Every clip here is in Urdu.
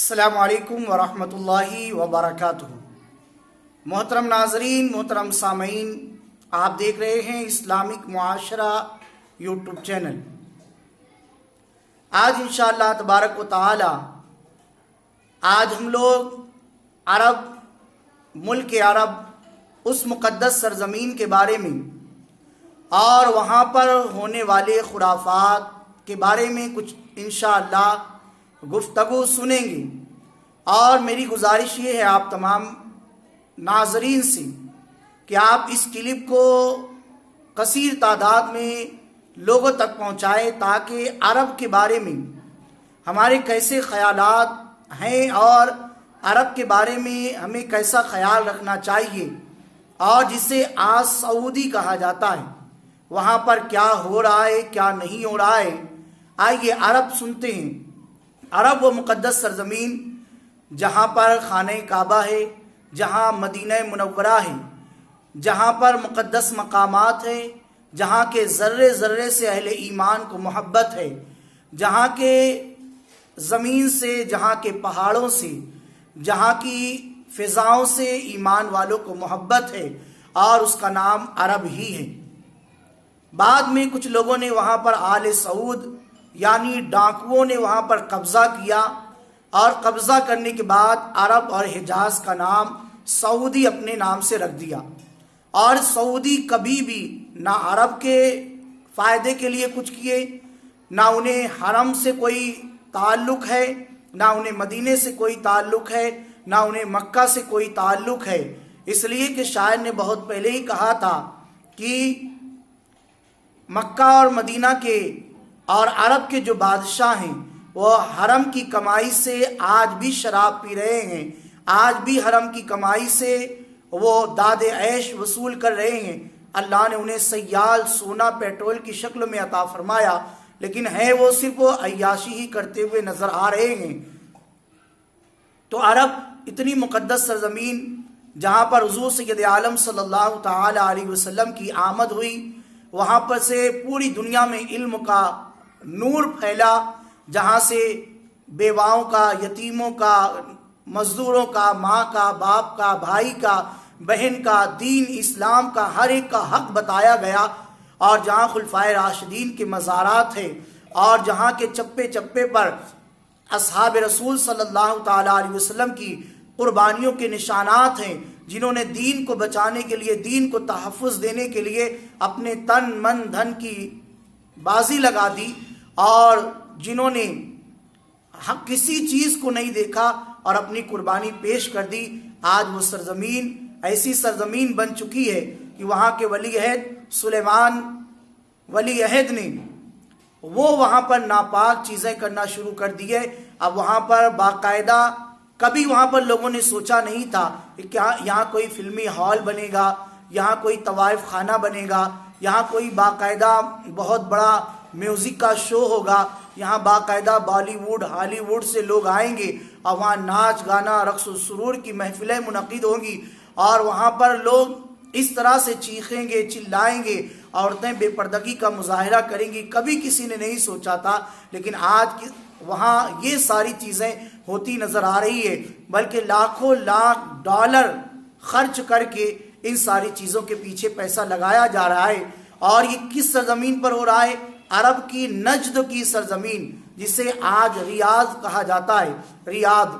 السلام علیکم ورحمۃ اللہ وبرکاتہ۔ محترم ناظرین، محترم سامعین، آپ دیکھ رہے ہیں اسلامک معاشرہ یوٹیوب چینل۔ آج انشاءاللہ تبارک و تعالی آج ہم لوگ ملک عرب اس مقدس سرزمین کے بارے میں اور وہاں پر ہونے والے خرافات کے بارے میں کچھ انشاءاللہ گفتگو سنیں گے، اور میری گزارش یہ ہے آپ تمام ناظرین سے کہ آپ اس کلپ کو کثیر تعداد میں لوگوں تک پہنچائیں تاکہ عرب کے بارے میں ہمارے کیسے خیالات ہیں اور عرب کے بارے میں ہمیں کیسا خیال رکھنا چاہیے، اور جسے آج سعودی کہا جاتا ہے وہاں پر کیا ہو رہا ہے کیا نہیں ہو رہا ہے۔ آئیے عرب سنتے ہیں۔ عرب وہ مقدس سرزمین جہاں پر خانہ کعبہ ہے، جہاں مدینہ منورہ ہے، جہاں پر مقدس مقامات ہیں، جہاں کے ذرے ذرے سے اہل ایمان کو محبت ہے، جہاں کے زمین سے، جہاں کے پہاڑوں سے، جہاں کی فضاؤں سے ایمان والوں کو محبت ہے، اور اس کا نام عرب ہی ہے۔ بعد میں کچھ لوگوں نے وہاں پر آل سعود یعنی ڈاکوؤں نے وہاں پر قبضہ کیا، اور قبضہ کرنے کے بعد عرب اور حجاز کا نام سعودی اپنے نام سے رکھ دیا، اور سعودی کبھی بھی نہ عرب کے فائدے کے لیے کچھ کیے، نہ انہیں حرم سے کوئی تعلق ہے، نہ انہیں مدینے سے کوئی تعلق ہے، نہ انہیں مکہ سے کوئی تعلق ہے۔ اس لیے کہ شاعر نے بہت پہلے ہی کہا تھا کہ مکہ اور مدینہ کے اور عرب کے جو بادشاہ ہیں وہ حرم کی کمائی سے آج بھی شراب پی رہے ہیں، آج بھی حرم کی کمائی سے وہ داد عیش وصول کر رہے ہیں۔ اللہ نے انہیں سیال سونا پیٹرول کی شکل میں عطا فرمایا، لیکن ہے وہ صرف عیاشی ہی کرتے ہوئے نظر آ رہے ہیں۔ تو عرب اتنی مقدس سرزمین جہاں پر حضور سید عالم صلی اللہ تعالی علیہ وسلم کی آمد ہوئی، وہاں پر سے پوری دنیا میں علم کا نور پھیلا، جہاں سے بیواؤں کا، یتیموں کا، مزدوروں کا، ماں کا، باپ کا، بھائی کا، بہن کا، دین اسلام کا ہر ایک کا حق بتایا گیا، اور جہاں خلفائے راشدین کے مزارات ہیں، اور جہاں کے چپے چپے پر اصحاب رسول صلی اللہ تعالی علیہ وسلم کی قربانیوں کے نشانات ہیں، جنہوں نے دین کو بچانے کے لیے، دین کو تحفظ دینے کے لیے اپنے تن من دھن کی بازی لگا دی، اور جنہوں نے کسی چیز کو نہیں دیکھا اور اپنی قربانی پیش کر دی۔ آج وہ سرزمین ایسی سرزمین بن چکی ہے کہ وہاں کے ولی عہد سلیمان ولی عہد نے وہ وہاں پر ناپاک چیزیں کرنا شروع کر دی ہے۔ اب وہاں پر باقاعدہ کبھی وہاں پر لوگوں نے سوچا نہیں تھا کہ کیا یہاں کوئی فلمی ہال بنے گا، یہاں کوئی طوائف خانہ بنے گا، یہاں کوئی باقاعدہ بہت بڑا میوزک کا شو ہوگا، یہاں باقاعدہ بالی ووڈ ہالی ووڈ سے لوگ آئیں گے، اور وہاں ناچ گانا رقص و سرور کی محفلیں منعقد ہوں گی، اور وہاں پر لوگ اس طرح سے چیخیں گے، چلائیں گے، عورتیں بے پردگی کا مظاہرہ کریں گی۔ کبھی کسی نے نہیں سوچا تھا، لیکن آج وہاں یہ ساری چیزیں ہوتی نظر آ رہی ہے، بلکہ لاکھوں لاکھ ڈالر خرچ کر کے ان ساری چیزوں کے پیچھے پیسہ لگایا جا رہا ہے۔ اور یہ کس سرزمین پر ہو رہا ہے؟ عرب کی نجد کی سرزمین، جسے آج ریاض کہا جاتا ہے، ریاض،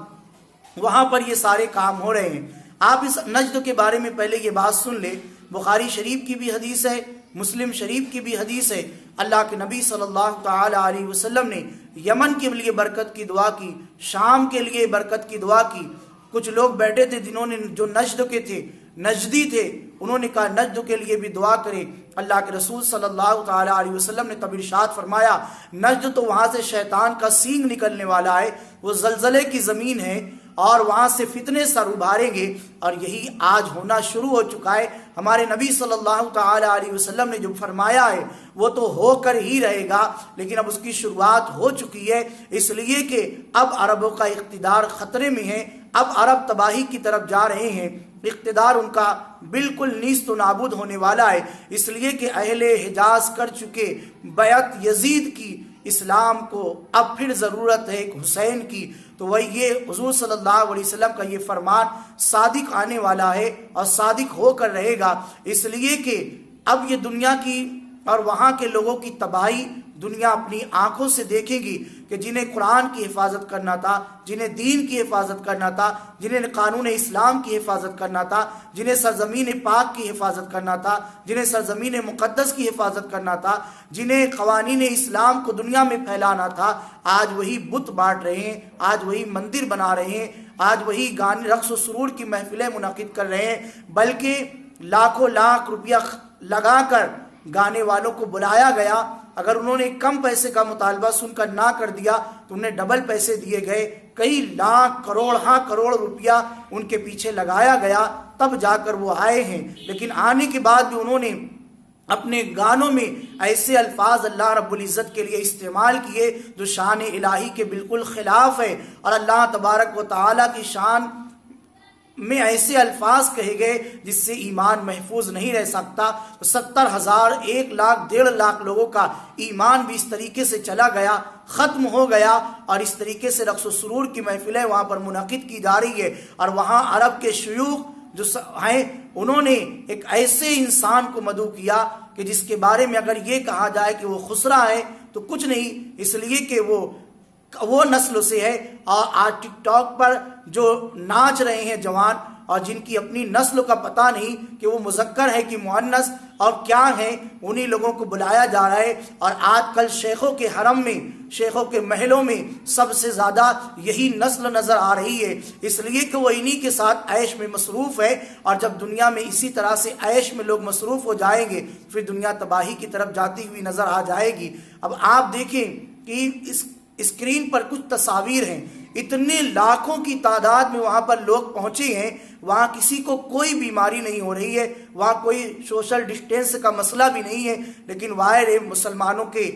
وہاں پر یہ سارے کام ہو رہے ہیں۔ آپ اس نجد کے بارے میں پہلے یہ بات سن لیں، بخاری شریف کی بھی حدیث ہے، مسلم شریف کی بھی حدیث ہے، اللہ کے نبی صلی اللہ تعالی علیہ وسلم نے یمن کے لیے برکت کی دعا کی، شام کے لیے برکت کی دعا کی۔ کچھ لوگ بیٹھے تھے جنہوں نے جو نجد کے تھے، نجدی تھے، انہوں نے کہا نجد کے لیے بھی دعا کریں۔ اللہ کے رسول صلی اللہ تعالی علیہ وسلم نے تب ارشاد فرمایا، نجد تو وہاں سے شیطان کا سینگ نکلنے والا ہے، وہ زلزلے کی زمین ہے، اور وہاں سے فتنے سر ابھاریں گے، اور یہی آج ہونا شروع ہو چکا ہے۔ ہمارے نبی صلی اللہ تعالی علیہ وسلم نے جو فرمایا ہے وہ تو ہو کر ہی رہے گا، لیکن اب اس کی شروعات ہو چکی ہے، اس لیے کہ اب عربوں کا اقتدار خطرے میں ہے، اب عرب تباہی کی طرف جا رہے ہیں، اقتدار ان کا بالکل نیست و نابود ہونے والا ہے، اس لیے کہ اہل حجاز کر چکے بیعت یزید کی اسلام کو اب پھر ضرورت ہے ایک حسین کی، تو وہ یہ حضور صلی اللہ علیہ وسلم کا یہ فرمان صادق آنے والا ہے اور صادق ہو کر رہے گا، اس لیے کہ اب یہ دنیا کی اور وہاں کے لوگوں کی تباہی دنیا اپنی آنکھوں سے دیکھے گی کہ جنہیں قرآن کی حفاظت کرنا تھا، جنہیں دین کی حفاظت کرنا تھا، جنہیں قانون اسلام کی حفاظت کرنا تھا، جنہیں سرزمین پاک کی حفاظت کرنا تھا، جنہیں سرزمین مقدس کی حفاظت کرنا تھا، جنہیں قوانین اسلام کو دنیا میں پھیلانا تھا، آج وہی بت بانٹ رہے ہیں، آج وہی مندر بنا رہے ہیں، آج وہی گانے رقص و سرور کی محفلیں منعقد کر رہے ہیں، بلکہ لاکھوں لاکھ روپیہ لگا کر گانے والوں کو بلایا گیا، اگر انہوں نے کم پیسے کا مطالبہ سن کر نہ کر دیا تو انہیں ڈبل پیسے دیے گئے، کئی لاکھ کروڑ روپیہ ان کے پیچھے لگایا گیا، تب جا کر وہ آئے ہیں، لیکن آنے کے بعد بھی انہوں نے اپنے گانوں میں ایسے الفاظ اللہ رب العزت کے لیے استعمال کیے جو شان الہی کے بالکل خلاف ہے، اور اللہ تبارک و تعالیٰ کی شان میں ایسے الفاظ کہے گئے جس سے ایمان محفوظ نہیں رہ سکتا۔ 70,000 1 لاکھ 1.5 لاکھ لوگوں کا ایمان بھی اس طریقے سے چلا گیا، ختم ہو گیا، اور اس طریقے سے رقص و سرور کی محفلیں وہاں پر منعقد کی جا رہی ہے، اور وہاں عرب کے شیوخ جو ہیں انہوں نے ایک ایسے انسان کو مدعو کیا کہ جس کے بارے میں اگر یہ کہا جائے کہ وہ خسرا ہے تو کچھ نہیں، اس لیے کہ وہ نسل سے ہے، اور آج ٹک ٹاک پر جو ناچ رہے ہیں جوان اور جن کی اپنی نسل کا پتہ نہیں کہ وہ مذکر ہے کہ مؤنث اور کیا ہے، انہی لوگوں کو بلایا جا رہا ہے، اور آج کل شیخوں کے حرم میں، شیخوں کے محلوں میں سب سے زیادہ یہی نسل نظر آ رہی ہے، اس لیے کہ وہ انہی کے ساتھ عیش میں مصروف ہے، اور جب دنیا میں اسی طرح سے عیش میں لوگ مصروف ہو جائیں گے پھر دنیا تباہی کی طرف جاتی ہوئی نظر آ جائے گی۔ اب آپ دیکھیں کہ اس اسکرین پر کچھ تصاویر ہیں، اتنے لاکھوں کی تعداد میں وہاں پر لوگ پہنچے ہیں، وہاں کسی کو کوئی بیماری نہیں ہو رہی ہے، وہاں کوئی سوشل ڈسٹینس کا مسئلہ بھی نہیں ہے، لیکن واہ مسلمانوں کے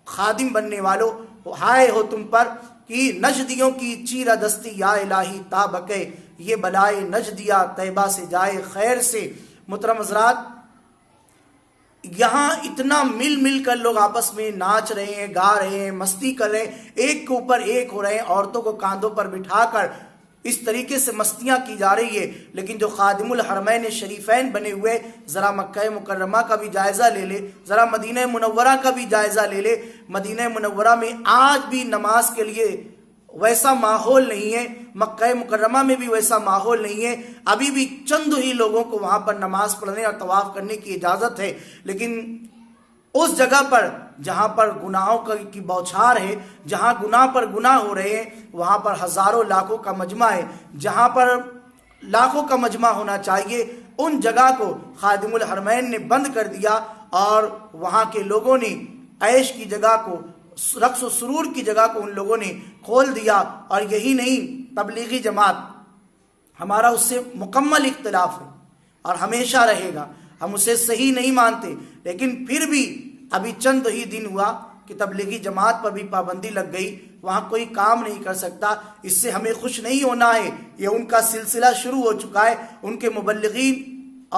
خادم بننے والوں، ہائے ہو تم پر کہ نجدیوں کی چیرہ دستی یا الہی تا بکے، یہ بلائے نجدیہ طیبہ سے جائے خیر سے۔ محترم حضرات، یہاں اتنا مل کر لوگ آپس میں ناچ رہے ہیں، گا رہے ہیں، مستی کر رہے ہیں، ایک کے اوپر ایک ہو رہے ہیں، عورتوں کو کاندھوں پر بٹھا کر اس طریقے سے مستیاں کی جا رہی ہے، لیکن جو خادم الحرمین شریفین بنے ہوئے، ذرا مکہ مکرمہ کا بھی جائزہ لے لے، ذرا مدینہ منورہ کا بھی جائزہ لے لے، مدینہ منورہ میں آج بھی نماز کے لیے ویسا ماحول نہیں ہے، مکہ مکرمہ میں بھی ویسا ماحول نہیں ہے، ابھی بھی چند ہی لوگوں کو وہاں پر نماز پڑھنے اور طواف کرنے کی اجازت ہے، لیکن اس جگہ پر جہاں پر گناہوں کی بوچھار ہے، جہاں گناہ پر گناہ ہو رہے ہیں، وہاں پر ہزاروں لاکھوں کا مجمع ہے، جہاں پر لاکھوں کا مجمع ہونا چاہیے، ان جگہ کو خادم الحرمین نے بند کر دیا، اور وہاں کے لوگوں نے عیش کی جگہ کو، رقص و سرور کی جگہ کو ان لوگوں نے کھول دیا۔ اور یہی نہیں، تبلیغی جماعت ہمارا اس سے مکمل اختلاف ہے اور ہمیشہ رہے گا، ہم اسے صحیح نہیں مانتے، لیکن پھر بھی ابھی چند ہی دن ہوا کہ تبلیغی جماعت پر بھی پابندی لگ گئی، وہاں کوئی کام نہیں کر سکتا، اس سے ہمیں خوش نہیں ہونا ہے، یہ ان کا سلسلہ شروع ہو چکا ہے، ان کے مبلغین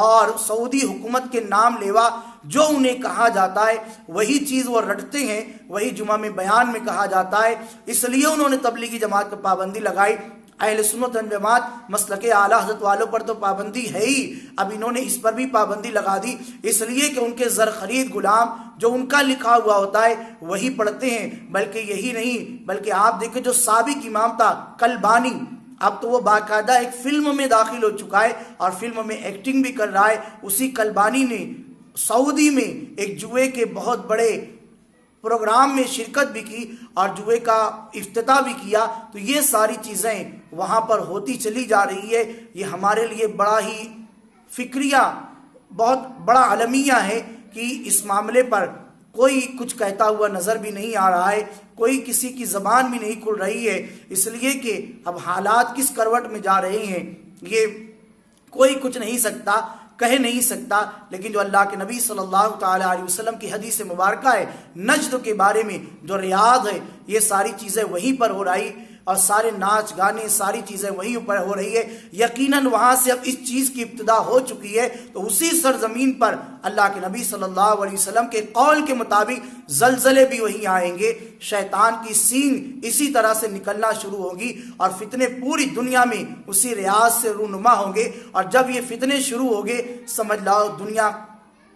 اور سعودی حکومت کے نام لیوا جو انہیں کہا جاتا ہے وہی چیز وہ رٹتے ہیں، وہی جمعہ میں بیان میں کہا جاتا ہے، اس لیے انہوں نے تبلیغی جماعت پر پابندی لگائی۔ اہل سنت و جماعت مسلک اعلیٰ حضرت والوں پر تو پابندی ہے ہی، اب انہوں نے اس پر بھی پابندی لگا دی، اس لیے کہ ان کے زر خرید غلام جو ان کا لکھا ہوا ہوتا ہے وہی پڑھتے ہیں، بلکہ یہی نہیں، بلکہ آپ دیکھیں جو سابق امام تھا کلبانی، اب تو وہ باقاعدہ ایک فلم میں داخل ہو چکا ہے اور فلم میں ایکٹنگ بھی کر رہا ہے۔ اسی کلبانی نے سعودی میں ایک جوئے کے بہت بڑے پروگرام میں شرکت بھی کی اور جوئے کا افتتاح بھی کیا، تو یہ ساری چیزیں وہاں پر ہوتی چلی جا رہی ہے، یہ ہمارے لیے بڑا ہی فکریہ، بہت بڑا المیہ ہے کہ اس معاملے پر کوئی کچھ کہتا ہوا نظر بھی نہیں آ رہا ہے، کوئی کسی کی زبان بھی نہیں کھل رہی ہے، اس لیے کہ اب حالات کس کروٹ میں جا رہے ہیں یہ کوئی کچھ نہیں سکتا، کہہ نہیں سکتا، لیکن جو اللہ کے نبی صلی اللہ تعالی علیہ وسلم کی حدیث مبارکہ ہے نجد کے بارے میں، جو ریاض ہے، یہ ساری چیزیں وہیں پر ہو رہی، اور سارے ناچ گانے ساری چیزیں وہیں اوپر ہو رہی ہے، یقیناً وہاں سے اب اس چیز کی ابتدا ہو چکی ہے، تو اسی سرزمین پر اللہ کے نبی صلی اللہ علیہ وسلم کے قول کے مطابق زلزلے بھی وہیں آئیں گے، شیطان کی سینگ اسی طرح سے نکلنا شروع ہوگی اور فتنے پوری دنیا میں اسی ریاض سے رونما ہوں گے، اور جب یہ فتنے شروع ہوں گے سمجھ لاؤ دنیا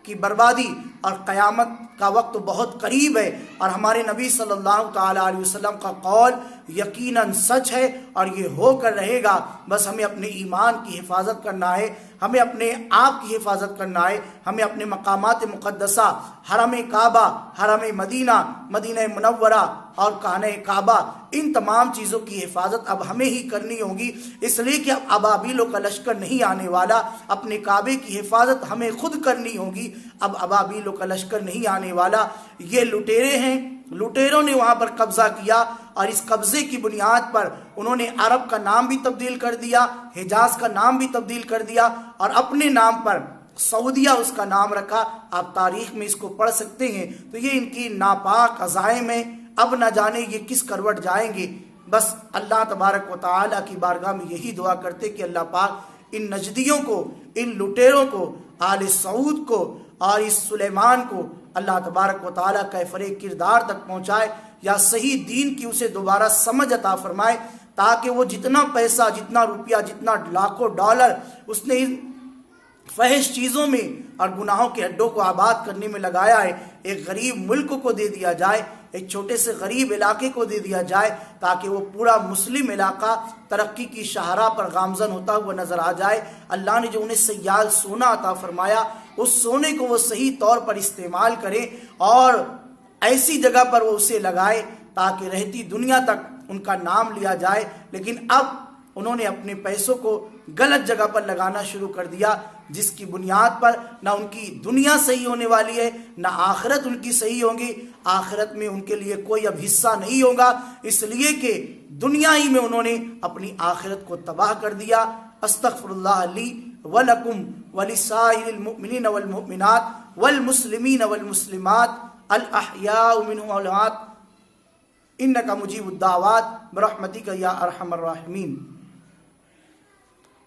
کی بربادی اور قیامت کا وقت بہت قریب ہے۔ اور ہمارے نبی صلی اللہ تعالیٰ علیہ وسلم کا قول یقیناً سچ ہے اور یہ ہو کر رہے گا، بس ہمیں اپنے ایمان کی حفاظت کرنا ہے، ہمیں اپنے آپ کی حفاظت کرنا ہے، ہمیں اپنے مقامات مقدسہ حرم کعبہ، حرم مدینہ، مدینہ منورہ اور خانہ کعبہ، ان تمام چیزوں کی حفاظت اب ہمیں ہی کرنی ہوگی، اس لیے کہ اب ابابیلوں کا لشکر نہیں آنے والا، اپنے کعبے کی حفاظت ہمیں خود کرنی ہوگی، اب ابابیلوں کا لشکر نہیں آنے والا۔ یہ لٹیرے ہیں، لٹیروں نے وہاں پر قبضہ کیا اور اس قبضے کی بنیاد پر انہوں نے عرب کا نام بھی تبدیل کر دیا، حجاز کا نام بھی تبدیل کر دیا اور اپنے نام پر سعودیہ اس کا نام رکھا۔ آپ تاریخ میں اس کو پڑھ سکتے ہیں، تو یہ ان کی ناپاک عزائم ہیں، اب نہ جانے یہ کس کروٹ جائیں گے۔ بس اللہ تبارک و تعالیٰ کی بارگاہ میں یہی دعا کرتے کہ اللہ پاک ان نجدیوں کو، ان لٹیروں کو، آل سعود کو اور اس سلیمان کو اللہ تبارک و تعالیٰ کیفر کردار تک پہنچائے، یا صحیح دین کی اسے دوبارہ سمجھ عطا فرمائے، تاکہ وہ جتنا پیسہ، جتنا روپیہ، جتنا لاکھوں ڈالر اس نے ان فحش چیزوں میں اور گناہوں کے اڈوں کو آباد کرنے میں لگایا ہے، ایک غریب ملک کو دے دیا جائے، ایک چھوٹے سے غریب علاقے کو دے دیا جائے، تاکہ وہ پورا مسلم علاقہ ترقی کی شاہراہ پر گامزن ہوتا ہوا نظر آ جائے۔ اللہ نے جو انہیں سیال سونا عطا فرمایا، اس سونے کو وہ صحیح طور پر استعمال کرے اور ایسی جگہ پر وہ اسے لگائے تاکہ رہتی دنیا تک ان کا نام لیا جائے۔ لیکن اب انہوں نے اپنے پیسوں کو غلط جگہ پر لگانا شروع کر دیا، جس کی بنیاد پر نہ ان کی دنیا صحیح ہونے والی ہے، نہ آخرت ان کی صحیح ہوگی، آخرت میں ان کے لیے کوئی اب حصہ نہیں ہوگا، اس لیے کہ دنیا ہی میں انہوں نے اپنی آخرت کو تباہ کر دیا۔ استغفر اللہ لی ولکم ولسائر المؤمنین والمؤمنات والمسلمین والمسلمات الاحیاء منهم والاموات انک مجیب الدعوات برحمتک یا ارحم الراحمین۔